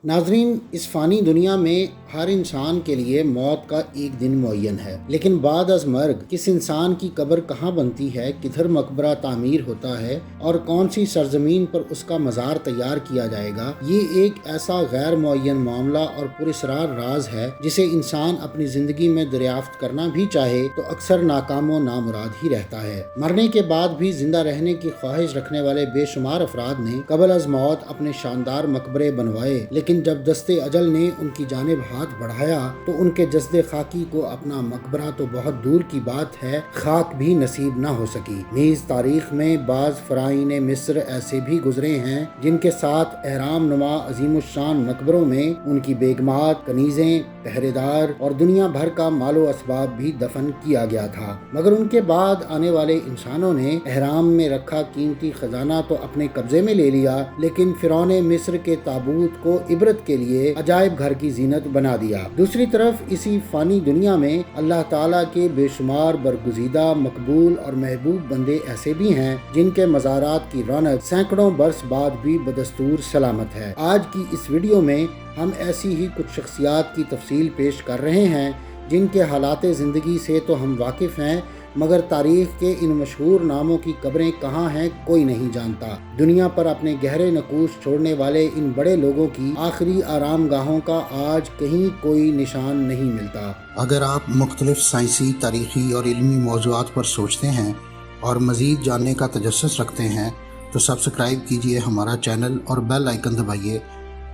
नाजरीन, इस फ़ानी दुनिया में हर इंसान के लिए मौत का एक दिन मुअय्यन है, लेकिन बाद अज़ मर्ग किस इंसान की कब्र कहाँ बनती है, किधर मकबरा तामीर होता है और कौन सी सरजमीन पर उसका मज़ार तैयार किया जाएगा, ये एक ऐसा गैर मुअय्यन मामला और पुरस्रार राज है जिसे इंसान अपनी ज़िंदगी में दरियाफ्त करना भी चाहे तो अक्सर नाकाम व नामुराद ही रहता है। मरने के बाद भी जिंदा रहने की ख्वाहिश रखने वाले बेशुमार अफराद ने कबल अज़ मौत अपने शानदार मकबरे बनवाए, लेकिन जब दस्ते अजल ने उनकी जानिब हाथ बढ़ाया तो उनके जस्दे खाकी को अपना मकबरा तो बहुत दूर की बात है, खाक भी नसीब न हो सकी। नीज़ तारीख में बाज़ फ़राईने मिस्र ऐसे भी गुजरे हैं जिनके साथ एहराम नुमा अजीमुश्शान मकबरों में उनकी बेगमात, कनीज़ें, पहरेदार और दुनिया भर का मालो असबाब भी दफन किया गया था, मगर उनके बाद आने वाले इंसानों ने एहराम में रखा कीमती खजाना तो अपने कब्जे में ले लिया, लेकिन फ़िरौने मिस्र के ताबूत को इबरत के लिए अजायब घर की जीनत बना दिया। दूसरी तरफ इसी फानी दुनिया में अल्लाह ताला के बेशुमार बरगुज़ीदा, मकबूल और महबूब बंदे ऐसे भी हैं जिनके मज़ारात की रौनक सैकड़ों बरस बाद भी बदस्तूर सलामत है। आज की इस वीडियो में हम ऐसी ही कुछ शख्सियात की तफसील पेश कर रहे हैं जिनके हालात ज़िंदगी से तो हम वाकिफ़ हैं, मगर तारीख के इन मशहूर नामों की कब्रें कहाँ हैं कोई नहीं जानता। दुनिया पर अपने गहरे नकूश छोड़ने वाले इन बड़े लोगों की आखिरी आराम गाहों का आज कहीं कोई निशान नहीं मिलता। अगर आप मुख्तलिफ साइंसी, तारीख़ी और इल्मी मौज़ूआत पर सोचते हैं और मज़ीद जानने का तजस्सुस रखते हैं तो सब्सक्राइब कीजिए हमारा चैनल और बेल आइकन दबाइए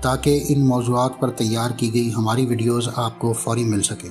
ताकि इन मौज़ूआत पर तैयार की गई हमारी वीडियोज़ आपको फ़ौरी मिल सकें।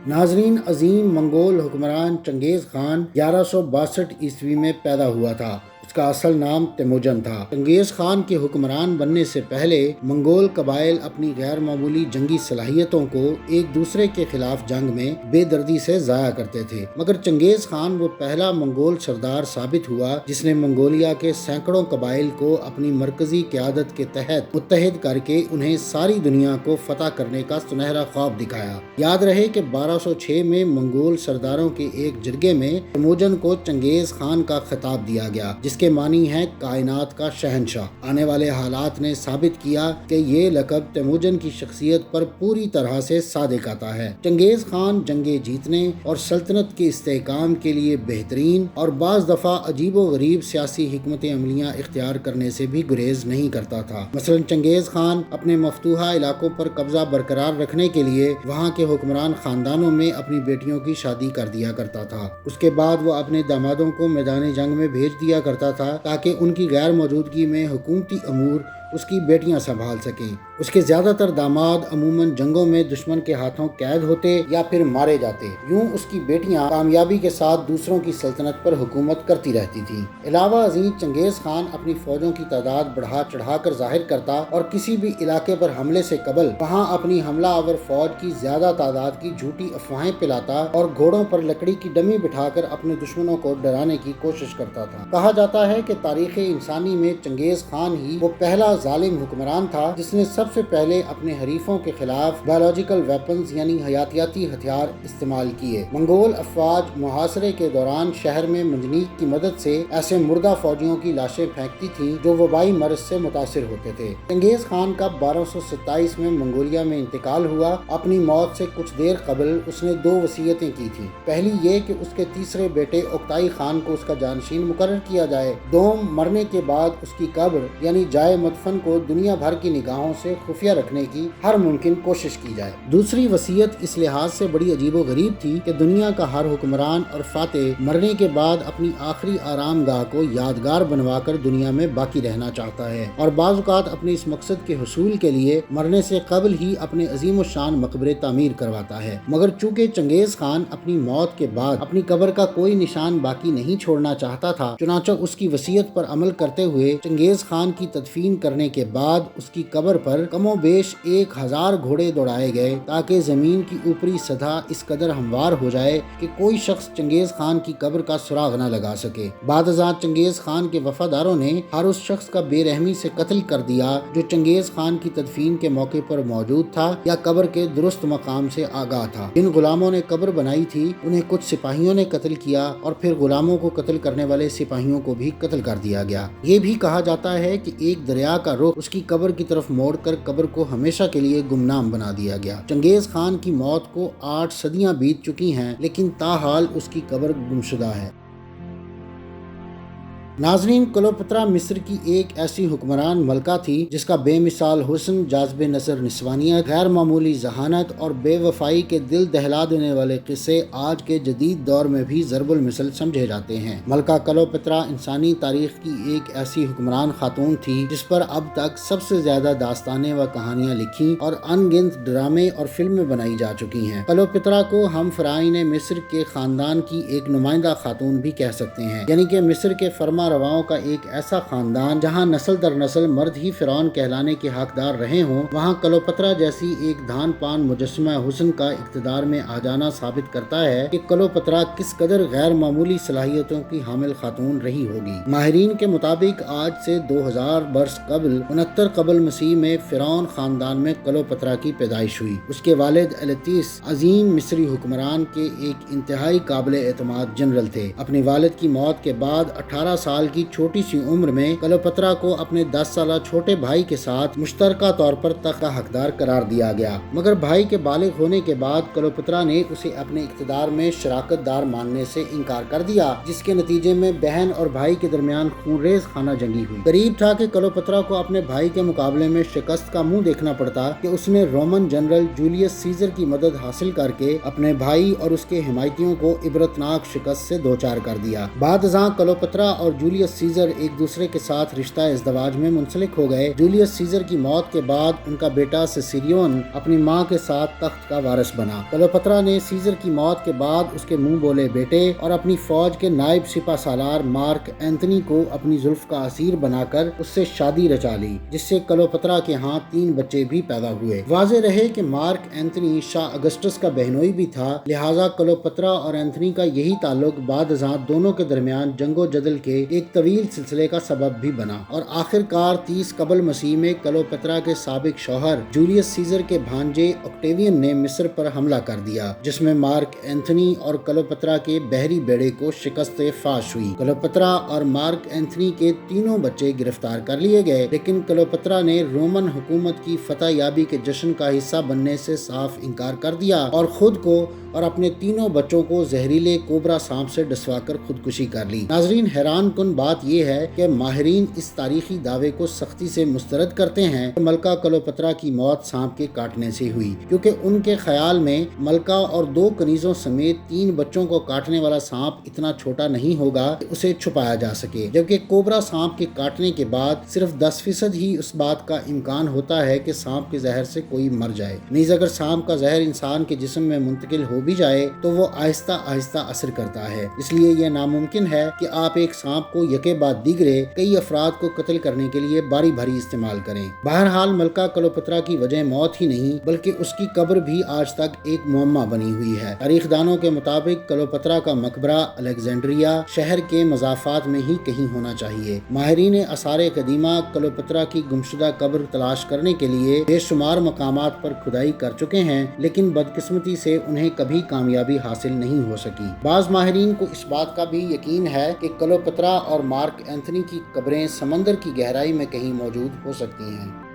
नाजरीन, अजीम मंगोल हुक्मरान चंगेज़ खान 1162 ईस्वी में पैदा हुआ था। उसका असल नाम तेमुजन था। चंगेज़ खान के हुक्मरान बनने से पहले मंगोल कबाइल अपनी गैर मामूली जंगी सलाहियतों को एक दूसरे के खिलाफ जंग में बेदर्दी से ज़ाया करते थे, मगर चंगेज़ खान वो पहला मंगोल सरदार साबित हुआ जिसने मंगोलिया के सैकड़ों कबाइल को अपनी मरकजी क़यादत के तहत मुत्तहिद करके उन्हें सारी दुनिया को फतह करने का सुनहरा ख्वाब दिखाया। याद रहे कि 1206 में मंगोल सरदारों के एक जिरगे में तेमुजन को चंगेज़ खान का खिताब दिया गया, जिसके मानी है कायनात का शहंशाह। आने वाले हालात ने साबित किया कि ये लक़ब तेमुजन की शख्सियत पर पूरी तरह से सादिक आता है। चंगेज़ खान जंगे जीतने और सल्तनत के इस्तेहकाम के लिए बेहतरीन और बाज़ दफ़ा अजीबो गरीब सियासी हिकमत अमलियाँ इख्तियार करने से भी गुरेज नहीं करता था। मसलन चंगेज़ खान अपने मफतूहा इलाकों पर कब्जा बरकरार रखने के लिए वहाँ के हुक्मरान खानदानों में अपनी बेटियों की शादी कर दिया करता था। उसके बाद वो अपने दामादों को मैदानी जंग में भेज दिया करता था ताकि उनकी गैर मौजूदगी में हुकूमती अमूर उसकी बेटियां संभाल सकें। उसके ज्यादातर दामाद अमूमन जंगों में दुश्मन के हाथों कैद होते या फिर मारे जाते। यूं उसकी बेटियां कामयाबी के साथ दूसरों की सल्तनत पर हुकूमत करती रहती थीं। अलावा अजीज चंगेज़ खान अपनी फौजों की तादाद बढ़ा चढ़ा कर जाहिर करता और किसी भी इलाके पर हमले से कबल वहां अपनी हमला आवर फौज की ज्यादा तादाद की झूठी अफवाहें फैलाता और घोड़ों पर लकड़ी की डमी बिठाकर अपने दुश्मनों को डराने की कोशिश करता था। कहा जाता है कि तारीख़ इंसानी में चंगेज़ खान ही वो पहला जालिम हुक्मरान था जिसने सबसे पहले अपने हरीफों के खिलाफ बायोलॉजिकल वेपन्स यानी हयातियाती हथियार इस्तेमाल किए। मंगोल अफवाज मुहासरे के दौरान शहर में मंजनीक की मदद से ऐसे मुर्दा फौजियों की लाशें फेंकती थीं जो वबाई मर्ज से मुतासिर होते थे। चंगेज़ खान का 1227 में मंगोलिया में इंतकाल हुआ। अपनी मौत से कुछ देर कबल उसने 2 वसीयतें की थी। पहली ये कि उसके तीसरे बेटे ओक्ताई खान को उसका जानशीन मुकर्रर किया जाए। दोम, मरने के बाद उसकी कब्र यानी जाए मदफन को दुनिया भर की निगाहों से खुफिया रखने की हर मुमकिन कोशिश की जाए। दूसरी वसीयत इस लिहाज से बड़ी अजीबो गरीब थी कि दुनिया का हर हुक्मरान और फातेह मरने के बाद अपनी आखिरी आरामगाह को यादगार बनवाकर दुनिया में बाकी रहना चाहता है और बाज़-औक़ात अपने इस मकसद के हुसूल के लिए मरने से कबल ही अपने अज़ीमुश्शान मकबरे तामीर करवाता है। मगर चूंकि चंगेज़ खान अपनी मौत के बाद अपनी कब्र का कोई निशान बाकी नहीं छोड़ना चाहता था, चुनांचे उसकी वसीयत पर अमल करते हुए चंगेज़ खान की तदफीन करने के बाद उसकी कब्र पर कमोबेश 1000 घोड़े दौड़ाए गए ताकि जमीन की ऊपरी सतह इस कदर हमवार हो जाए कि कोई शख्स चंगेज़ खान की कब्र का सुराग न लगा सके। बादशाह चंगेज़ खान के वफादारों ने हर उस शख्स का बेरहमी से कत्ल कर दिया जो चंगेज़ खान की तदफीन के मौके पर मौजूद था या कब्र के दुरुस्त मकाम से आगाह था। जिन गुलामों ने कब्र बनाई थी उन्हें कुछ सिपाहियों ने कत्ल किया और फिर गुलामों को कत्ल करने वाले सिपाहियों को भी कत्ल कर दिया गया। ये भी कहा जाता है कि एक दरिया का का रुख उसकी कब्र की तरफ मोड़कर कब्र को हमेशा के लिए गुमनाम बना दिया गया। चंगेज खान की मौत को 8 सदियां बीत चुकी हैं, लेकिन ताहाल उसकी कब्र गुमशुदा है। नाजरीन, क्लोपत्रा मिस्र की एक ऐसी हुक्मरान मलका थी जिसका बेमिसाल हुस्न, जाज़्बे नज़र निस्वानियत, गैर मामूली जहानत और बेवफाई के दिल दहला देने वाले किस्से आज के जदीद दौर में भी ज़रबुल मिसल समझे जाते हैं। मलका क्लोपत्रा इंसानी तारीख की एक ऐसी हुक्मरान खातून थी जिस पर अब तक सबसे ज्यादा दास्तानें व कहानियाँ लिखी और अनगिनत ड्रामे और फिल्में बनाई जा चुकी हैं। क्लोपत्रा को हम फ़राईन मिस्र के खानदान की एक नुमाइंदा खातून भी कह सकते हैं, यानी कि मिस्र के फरमा रवाओं का एक ऐसा खानदान जहां नस्ल दर नस्ल मर्द ही फिरौन कहलाने के हकदार रहे हों, वहां क्लोपत्रा जैसी एक धान पान मुजस्समा हुस्न का इक़्तिदार में आ जाना साबित करता है कि क्लोपत्रा किस कदर गैर मामूली सलाहियतों की हामिल खातून रही होगी। माहिरीन के मुताबिक आज से 2000 बरस कबल 69 कबल मसीह में फिरौन खानदान में क्लोपत्रा की पैदाइश हुई। उसके वालिद अलतीस अजीम मिस्री हुक्मरान के एक इंतहाई काबिल एतमाद जनरल थे। अपने वालिद की मौत के बाद 18 साल की छोटी सी उम्र में क्लोपत्रा को अपने 10 साल छोटे भाई के साथ मुश्तरका तौर पर तख्त का हकदार करार दिया गया, मगर भाई के बालिग होने के बाद क्लोपत्रा ने उसे अपने इख्तिदार में शराकतदार मानने से इनकार कर दिया, जिसके नतीजे में बहन और भाई के दरमियान खूनरेज खाना जंगी हुई। करीब था कि क्लोपत्रा को अपने भाई के मुकाबले में शिकस्त का मुंह देखना पड़ता कि उसने रोमन जनरल जूलियस सीजर की मदद हासिल करके अपने भाई और उसके हिमायतियों को इबरतनाक शिकस्त से दोचार कर दिया। बादशाह क्लोपत्रा और जूलियस सीजर एक दूसरे के साथ रिश्ता इज़्दवाज में मुंसलिक हो गए। जूलियस सीजर की मौत के बाद उनका बेटा सिसिलियन अपनी मां के साथ तख्त का वारिस बना। क्लोपत्रा ने सीजर की मौत के बाद उसके मुंह बोले बेटे और अपनी फौज के नायब सिपा सालार मार्क एंथनी को अपनी जुल्फ का असीर बनाकर उससे शादी रचा ली, जिससे क्लोपत्रा के यहाँ 3 बच्चे भी पैदा हुए। वाज़ेह रहे कि मार्क एंथनी शाह अगस्टस का बहनोई भी था, लिहाजा क्लोपत्रा और एंथनी का यही ताल्लुक बादशाह दोनों के दरमियान जंगो जदल के एक तवील सिलसिले का सबब भी बना और आखिरकार 30 कबल मसीह में क्लोपत्रा के साबिक शौहर जूलियस सीजर के भांजे ऑक्टेवियन ने मिस्र पर हमला कर दिया, जिसमें मार्क एंथनी और क्लोपत्रा के बहरी बेड़े को शिकस्त फाश हुई। क्लोपत्रा और मार्क एंथनी के तीनों बच्चे गिरफ्तार कर लिए गए, लेकिन क्लोपत्रा ने रोमन हुकूमत की फतह याबी के जश्न का हिस्सा बनने से साफ इनकार कर दिया और खुद को और अपने तीनों बच्चों को जहरीले कोबरा सांप से डसवाकर खुदकुशी कर ली। नाजरीन, हैरान कुन बात यह है कि माहिरीन इस तारीखी दावे को सख्ती से मुस्तरद करते हैं कि मलका क्लोपत्रा की मौत सांप के काटने से हुई, क्योंकि उनके ख्याल में मलका और 2 कनीजों समेत 3 बच्चों को काटने वाला सांप इतना छोटा नहीं होगा कि उसे छुपाया जा सके, जबकि कोबरा सांप के काटने के बाद सिर्फ 10% ही उस बात का इम्कान होता है कि सांप के जहर से कोई मर जाए। नीज अगर सांप का जहर इंसान के जिस्म में मुंतकिल हो भी जाए तो वो आहिस्ता आहिस्ता असर करता है, इसलिए यह नामुमकिन है कि आप एक सांप को यके बाद दीगरे कई अफराद को कत्ल करने के लिए बारी बारी इस्तेमाल करें। बहरहाल मलका क्लोपत्रा की वजह मौत ही नहीं बल्कि उसकी कब्र भी आज तक एक मुअम्मा बनी हुई है। तारीखदानों के मुताबिक क्लोपत्रा का मकबरा अलेक्जेंड्रिया शहर के मज़ाफात में ही कहीं होना चाहिए। माहिरीन आसार कदीमा क्लोपत्रा की गुमशुदा कब्र तलाश करने के लिए बेशुमार मकामात पर खुदाई कर चुके हैं, लेकिन बदकिस्मती से उन्हें कभी कामयाबी हासिल नहीं हो सकी। बाज़ माहिरीन को इस बात का भी यकीन है कि क्लोपत्रा और मार्क एंथनी की कब्रें समंदर की गहराई में कहीं मौजूद हो सकती हैं।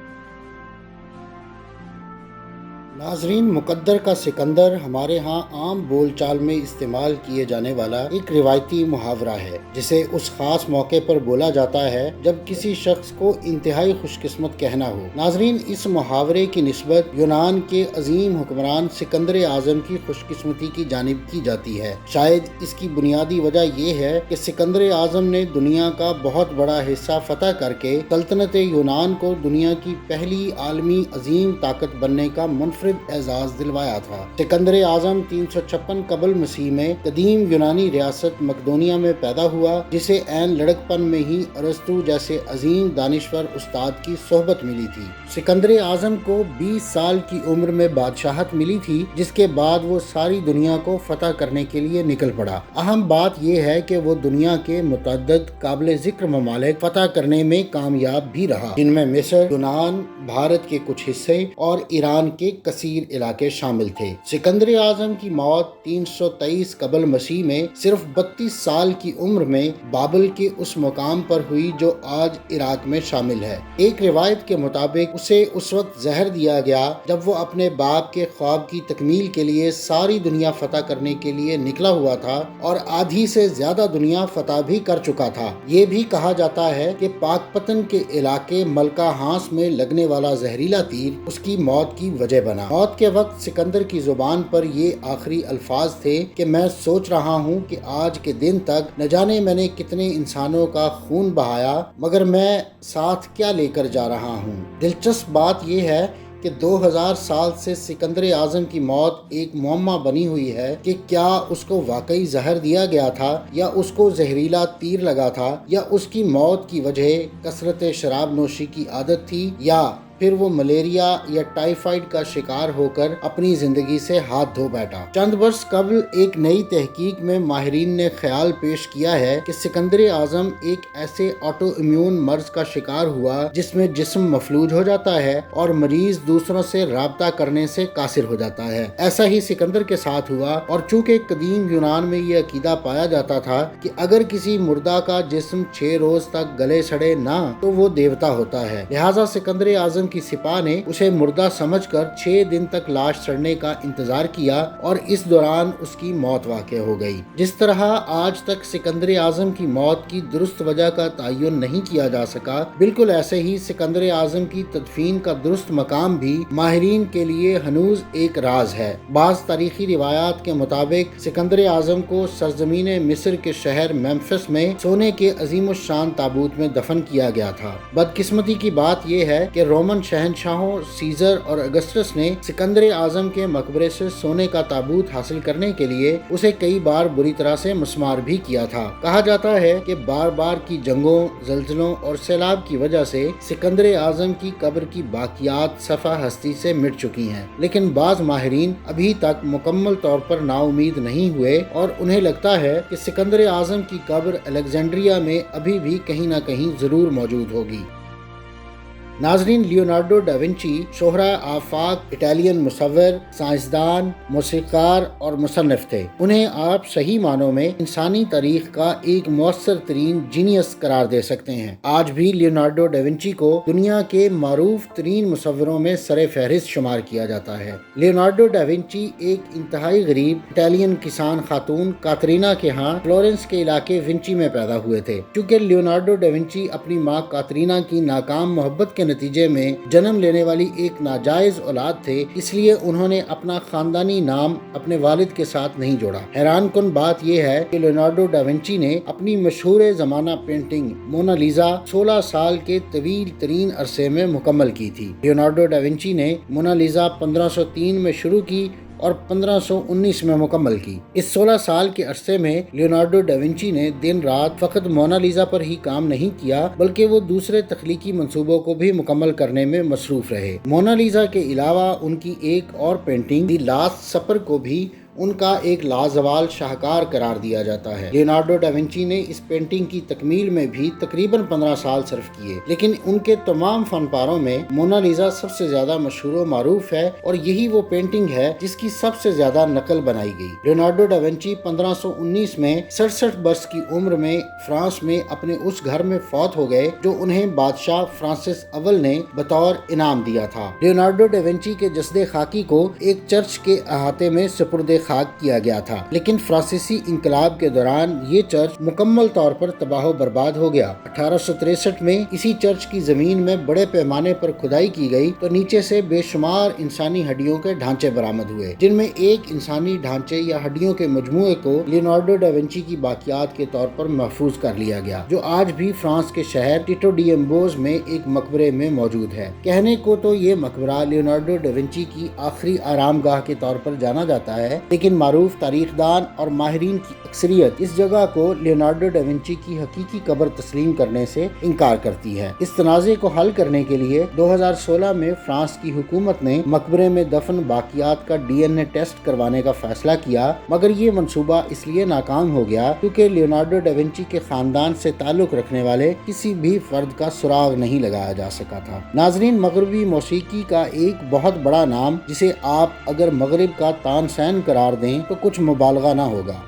नाजरीन, मुकद्दर का सिकंदर हमारे यहाँ आम बोलचाल में इस्तेमाल किए जाने वाला एक रिवायती मुहावरा है, जिसे उस खास मौके पर बोला जाता है जब किसी शख्स को इंतहाई खुशकिस्मत कहना हो। नाजरीन, इस मुहावरे की निस्बत यूनान के अजीम हुक्मरान सिकंदर आजम की खुशकिस्मती की जानिब की जाती है। शायद इसकी बुनियादी वजह यह है कि सिकंदर आजम ने दुनिया का बहुत बड़ा हिस्सा फतह करके सल्तनत यूनान को दुनिया की पहली आलमी अजीम ताकत बनने का मुनफरिद एजाज दिलवाया था। सिकंदर आजम 356 कबल मसीह में कदीम यूनानी रियासत मकदोनिया में पैदा हुआ, जिसे ऐन लड़कपन में ही अरस्तु जैसे अजीम दानिश्वर उस्ताद की सोहबत मिली थी। सिकंदर आजम को 20 साल की उम्र में बादशाहत मिली थी, जिसके बाद वो सारी दुनिया को फतह करने के लिए निकल पड़ा। अहम बात यह है कि वो दुनिया के मुतअद्दिद काबिल जिक्र ममालिक फतह करने में कामयाब भी रहा, जिनमें मिस्र, यूनान, भारत के कुछ हिस्से और ईरान के کثیر علاقے شامل تھے۔ سکندر اعظم کی موت 323 قبل مسیح میں صرف 32 سال کی عمر میں بابل کے اس مقام پر ہوئی جو آج عراق میں شامل ہے۔ ایک روایت کے مطابق اسے اس وقت زہر دیا گیا جب وہ اپنے باپ کے خواب کی تکمیل کے لیے ساری دنیا فتح کرنے کے لیے نکلا ہوا تھا اور آدھی سے زیادہ دنیا فتح بھی کر چکا تھا۔ یہ بھی کہا جاتا ہے کہ پاک پتن کے علاقے ملکہ ہانس میں لگنے والا زہریلا تیر اس کی موت کی وجہ بنا۔ موت کے وقت سکندر کی زبان پر یہ آخری الفاظ تھے کہ میں سوچ رہا ہوں کہ آج کے دن تک نہ جانے میں نے کتنے انسانوں کا خون بہایا، مگر میں ساتھ کیا لے کر جا رہا ہوں۔ دلچسپ بات یہ ہے کہ 2000 سال سے سکندر اعظم کی موت ایک معمہ بنی ہوئی ہے کہ کیا اس کو واقعی زہر دیا گیا تھا یا اس کو زہریلا تیر لگا تھا، یا اس کی موت کی وجہ کثرت شراب نوشی کی عادت تھی، یا پھر وہ ملیریا یا ٹائیفائڈ کا شکار ہو کر اپنی زندگی سے ہاتھ دھو بیٹھا۔ چند برس قبل ایک نئی تحقیق میں ماہرین نے خیال پیش کیا ہے کہ سکندر اعظم ایک ایسے آٹو امیون مرض کا شکار ہوا جس میں جسم مفلوج ہو جاتا ہے اور مریض دوسروں سے رابطہ کرنے سے قاصر ہو جاتا ہے۔ ایسا ہی سکندر کے ساتھ ہوا، اور چونکہ قدیم یونان میں یہ عقیدہ پایا جاتا تھا کہ اگر کسی مردہ کا جسم 6 روز تک گلے سڑے نہ تو وہ دیوتا ہوتا ہے، لہٰذا سکندر اعظم کی سپاہ نے اسے مردہ سمجھ کر 6 دن تک لاش سڑنے کا انتظار کیا اور اس دوران اس کی موت واقع ہو گئی۔ جس طرح آج تک سکندر اعظم کی موت کی درست وجہ کا تعین نہیں کیا جا سکا، بالکل ایسے ہی سکندر اعظم کی تدفین کا درست مقام بھی ماہرین کے لیے ہنوز ایک راز ہے۔ بعض تاریخی روایات کے مطابق سکندر اعظم کو سرزمین مصر کے شہر میمفس میں سونے کے عظیم الشان تابوت میں دفن کیا گیا تھا۔ بدقسمتی کی بات یہ ہے کہ رومن شہنشاہوں سیزر اور اگسٹس نے سکندر اعظم کے مقبرے سے سونے کا تابوت حاصل کرنے کے لیے اسے کئی بار بری طرح سے مسمار بھی کیا تھا۔ کہا جاتا ہے کہ بار بار کی جنگوں، زلزلوں اور سیلاب کی وجہ سے سکندر اعظم کی قبر کی باقیات صفحہ ہستی سے مٹ چکی ہیں، لیکن بعض ماہرین ابھی تک مکمل طور پر نا امید نہیں ہوئے اور انہیں لگتا ہے کہ سکندر اعظم کی قبر الیگزینڈریا میں ابھی بھی کہیں نہ کہیں ضرور موجود ہوگی۔ ناظرین، لیونارڈو ڈا ونچی شہرہ آفاق اٹالین مصور، سائنسدان، موسیقار اور مصنف تھے۔ انہیں آپ صحیح معنوں میں انسانی تاریخ کا ایک مؤثر ترین جینیس قرار دے سکتے ہیں۔ آج بھی لیونارڈو ڈا ونچی کو دنیا کے معروف ترین مصوروں میں سر فہرست شمار کیا جاتا ہے۔ لیونارڈو ڈا ونچی ایک انتہائی غریب اٹالین کسان خاتون کاترینا کے ہاں فلورنس کے علاقے ونچی میں پیدا ہوئے تھے۔ چونکہ لیونارڈو ڈا ونچی اپنی ماں کاترینا کی ناکام محبت کے نتیجے میں جنم لینے والی ایک ناجائز اولاد تھے، اس لیے انہوں نے اپنا خاندانی نام اپنے والد کے ساتھ نہیں جوڑا۔ حیران کن بات یہ ہے کہ لیونارڈو ڈا ونچی نے اپنی مشہور زمانہ پینٹنگ مونا لیزا 16 سال کے طویل ترین عرصے میں مکمل کی تھی۔ لیونارڈو ڈا ونچی نے مونا لیزا 1503 میں شروع کی اور 1519 میں مکمل کی۔ اس 16 سال کے عرصے میں لیونارڈو ڈا ونچی نے دن رات فقط مونا لیزا پر ہی کام نہیں کیا، بلکہ وہ دوسرے تخلیقی منصوبوں کو بھی مکمل کرنے میں مصروف رہے۔ مونا لیزا کے علاوہ ان کی ایک اور پینٹنگ دی لاسٹ سپر کو بھی ان کا ایک لازوال شاہکار قرار دیا جاتا ہے۔ لیونارڈو ڈا ونچی نے اس پینٹنگ کی تکمیل میں بھی تقریباً 15 سال صرف کیے، لیکن ان کے تمام فن پاروں میں مونا لیزا سب سے زیادہ مشہور و معروف ہے اور یہی وہ پینٹنگ ہے جس کی سب سے زیادہ نقل بنائی گئی۔ لیونارڈو ڈا ونچی 1519 میں 67 برس کی عمر میں فرانس میں اپنے اس گھر میں فوت ہو گئے جو انہیں بادشاہ فرانسس اول نے بطور انعام دیا تھا۔ لیونارڈو ڈا ونچی کے جسد خاکی کو ایک چرچ کے احاطے میں سپرد خاک کیا گیا تھا، لیکن فرانسیسی انقلاب کے دوران یہ چرچ مکمل طور پر تباہ و برباد ہو گیا۔ 1863 میں اسی چرچ کی زمین میں بڑے پیمانے پر کھدائی کی گئی تو نیچے سے بے شمار انسانی ہڈیوں کے ڈھانچے برآمد ہوئے، جن میں ایک انسانی ڈھانچے یا ہڈیوں کے مجموعے کو لیونارڈو ڈا ونچی کی باقیات کے طور پر محفوظ کر لیا گیا، جو آج بھی فرانس کے شہر ٹیٹو ڈی ایمبوز میں ایک مقبرے میں موجود ہے۔ کہنے کو تو یہ مقبرہ لیونارڈو ڈا ونچی کی آخری آرام گاہ کے طور پر جانا جاتا ہے، لیکن معروف تاریخ دان اور ماہرین کی اکثریت اس جگہ کو لیونارڈو ڈا ونچی کی حقیقی قبر تسلیم کرنے سے انکار کرتی ہے۔ اس تنازع کو حل کرنے کے لیے 2016 میں فرانس کی حکومت نے مقبرے میں دفن باقیات کا DNA ٹیسٹ کروانے کا فیصلہ کیا، مگر یہ منصوبہ اس لیے ناکام ہو گیا کیونکہ لیونارڈو ڈا ونچی کے خاندان سے تعلق رکھنے والے کسی بھی فرد کا سراغ نہیں لگایا جا سکا تھا۔ ناظرین، مغربی موسیقی کا ایک بہت بڑا نام جسے آپ اگر مغرب کا تانسین قرار دیں تو کچھ مبالغہ نہ ہوگا۔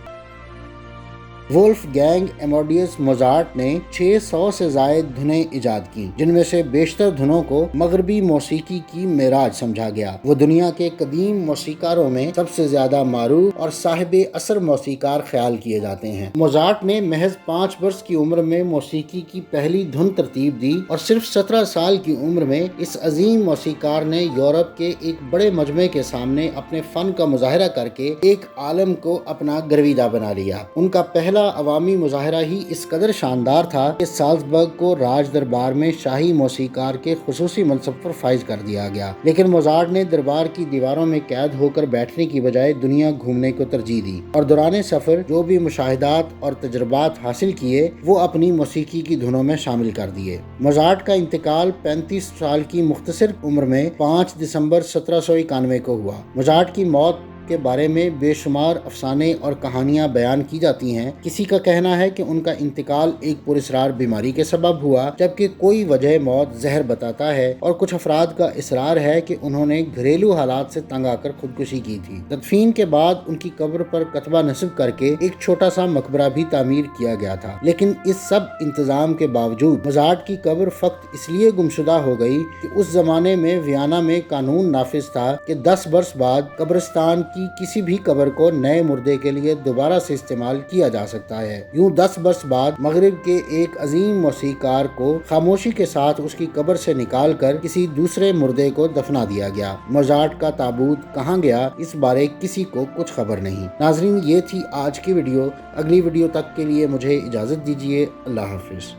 وولف گینگ ایماڈیوس موزارٹ نے 600 سے زائد دھنیں ایجاد کی، جن میں سے بیشتر دھنوں کو مغربی موسیقی کی معراج سمجھا گیا۔ وہ دنیا کے قدیم موسیقاروں میں سب سے زیادہ معروف اور صاحب اثر موسیقار خیال کیے جاتے ہیں۔ موزارٹ نے محض 5 برس کی عمر میں موسیقی کی پہلی دھن ترتیب دی اور صرف 17 سال کی عمر میں اس عظیم موسیقار نے یورپ کے ایک بڑے مجمع کے سامنے اپنے فن کا مظاہرہ کر کے ایک عالم کو اپنا گرویدہ بنا لیا۔ ان کا پہلا عوامی مظاہرہ ہی اس قدر شاندار تھا کہ سالزبرگ کو راج دربار میں شاہی موسیقار کے خصوصی منصب پر فائز کر دیا گیا، لیکن موزارٹ نے دربار کی دیواروں میں قید ہو کر بیٹھنے کی بجائے دنیا گھومنے کو ترجیح دی اور دوران سفر جو بھی مشاہدات اور تجربات حاصل کیے وہ اپنی موسیقی کی دھنوں میں شامل کر دیے۔ موزارٹ کا انتقال 35 سال کی مختصر عمر میں 5 دسمبر 1791 کو ہوا۔ موزارٹ کی موت کے بارے میں بے شمار افسانے اور کہانیاں بیان کی جاتی ہیں۔ کسی کا کہنا ہے کہ ان کا انتقال ایک پراسرار بیماری کے سبب ہوا، جبکہ کوئی وجہ موت زہر بتاتا ہے، اور کچھ افراد کا اصرار ہے کہ انہوں نے گھریلو حالات سے تنگ آ کر خودکشی کی تھی۔ تدفین کے بعد ان کی قبر پر کتبہ نصب کر کے ایک چھوٹا سا مقبرہ بھی تعمیر کیا گیا تھا، لیکن اس سب انتظام کے باوجود موزارٹ کی قبر فقط اس لیے گمشدہ ہو گئی کہ اس زمانے میں ویانا میں قانون نافذ تھا کہ 10 برس بعد قبرستان کی کسی بھی قبر کو نئے مردے کے لیے دوبارہ سے استعمال کیا جا سکتا ہے۔ یوں 10 برس بعد مغرب کے ایک عظیم موسیقار کو خاموشی کے ساتھ اس کی قبر سے نکال کر کسی دوسرے مردے کو دفنا دیا گیا۔ موزارٹ کا تابوت کہاں گیا اس بارے کسی کو کچھ خبر نہیں۔ ناظرین، یہ تھی آج کی ویڈیو۔ اگلی ویڈیو تک کے لیے مجھے اجازت دیجیے۔ اللہ حافظ۔